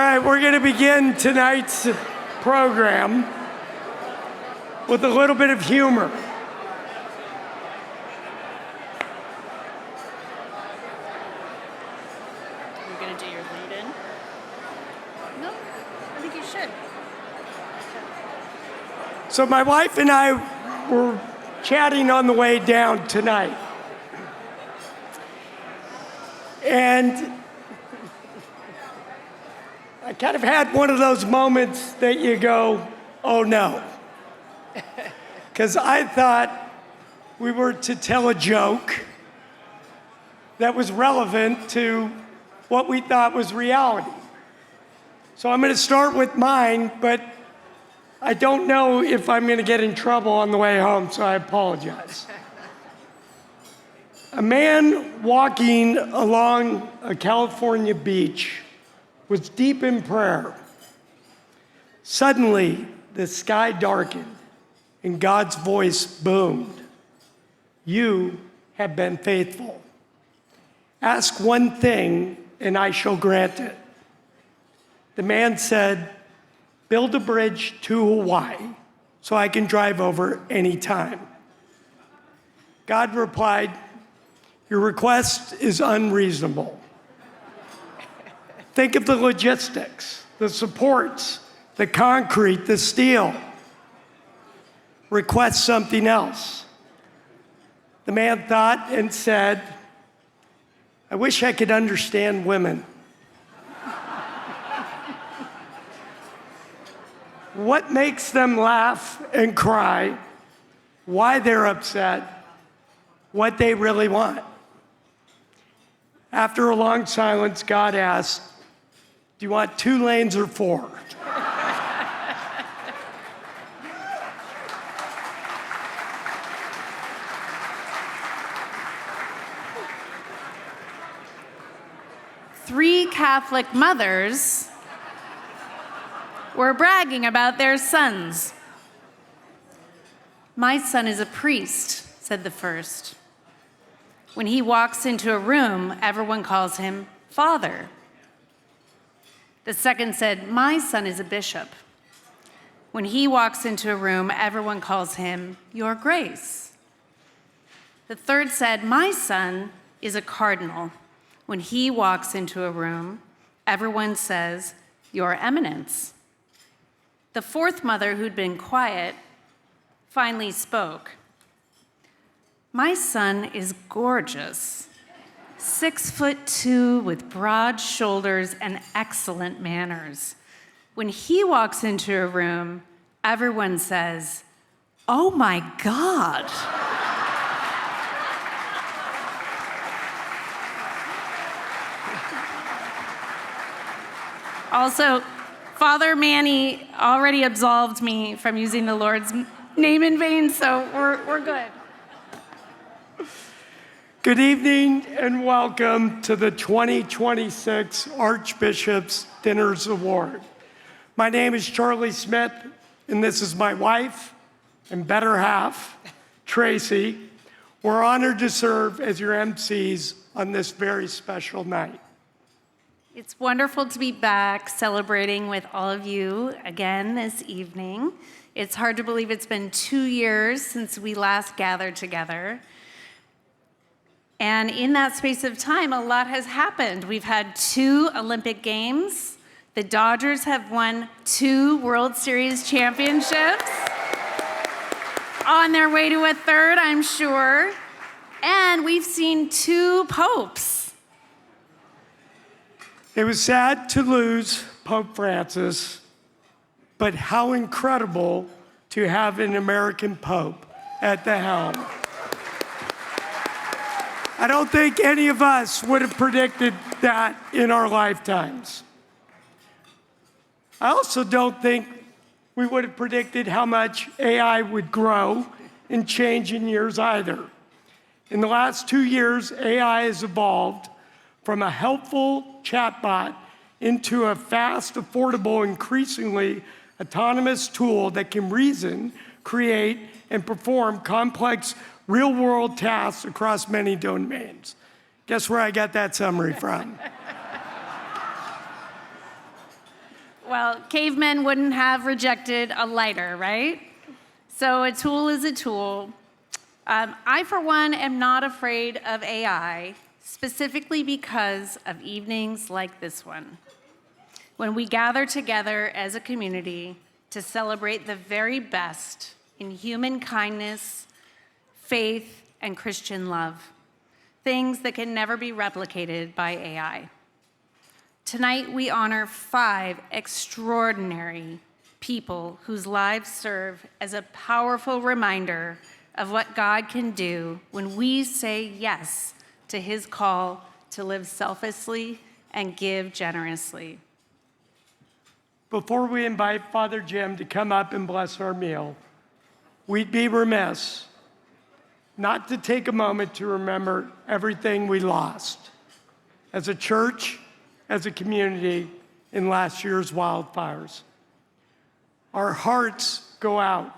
right, we're going to begin tonight's program with a little bit of humor. You're going to do your lead-in? No, I think you should. So my wife and I were chatting on the way down tonight. And I kind of had one of those moments that you go, oh no. Because I thought we were to tell a joke that was relevant to what we thought was reality. So I'm going to start with mine, but I don't know if I'm going to get in trouble on the way home, so I apologize. A man walking along a California beach was deep in prayer. Suddenly, the sky darkened and God's voice boomed. You have been faithful. Ask one thing and I shall grant it. The man said, build a bridge to Hawaii so I can drive over anytime. God replied, your request is unreasonable. Think of the logistics, the supports, the concrete, the steel. Request something else. The man thought and said, I wish I could understand women. What makes them laugh and cry, why they're upset, what they really want. After a long silence, God asked, do you want 2 lanes or 4? Three Catholic mothers were bragging about their sons. My son is a priest, said the first. When he walks into a room, everyone calls him Father. The second said, my son is a bishop. When he walks into a room, everyone calls him Your Grace. The third said, my son is a cardinal. When he walks into a room, everyone says, Your Eminence. The fourth mother, who'd been quiet, finally spoke. My son is gorgeous, 6'2" with broad shoulders and excellent manners. When he walks into a room, everyone says, oh my God. Also, Father Manny already absolved me from using the Lord's name in vain, so we're good. Good evening and welcome to the 2026 Archbishop's Dinners Award. My name is Charlie Smith, and this is my wife and better half, Tracy. We're honored to serve as your MCs on this very special night. It's wonderful to be back celebrating with all of you again this evening. It's hard to believe it's been 2 years since we last gathered together. And in that space of time, a lot has happened. We've had 2 Olympic Games. The Dodgers have won 2 World Series championships. On their way to a 3rd, I'm sure. And we've seen 2 popes. It was sad to lose Pope Francis, but how incredible to have an American Pope at the helm. I don't think any of us would have predicted that in our lifetimes. I also don't think we would have predicted how much AI would grow and change in years either. In the last 2 years, AI has evolved from a helpful chatbot into a fast, affordable, increasingly autonomous tool that can reason, create, and perform complex real-world tasks across many domains. Guess where I got that summary from? Well, cavemen wouldn't have rejected a lighter, right? So a tool is a tool. I, for one, am not afraid of AI, specifically because of evenings like this one, when we gather together as a community to celebrate the very best in human kindness, faith, and Christian love, things that can never be replicated by AI. Tonight, we honor 5 extraordinary people whose lives serve as a powerful reminder of what God can do when we say yes to his call to live selflessly and give generously. Before we invite Father Jim to come up and bless our meal, we'd be remiss not to take a moment to remember everything we lost as a church, as a community in last year's wildfires. Our hearts go out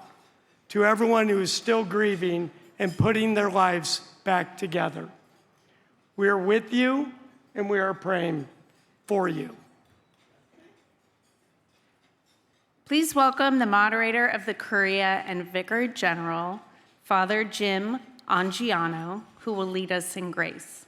to everyone who is still grieving and putting their lives back together. We are with you and we are praying for you. Please welcome the moderator of the Curia and Vicar General, Father Jim Angiano, who will lead us in grace.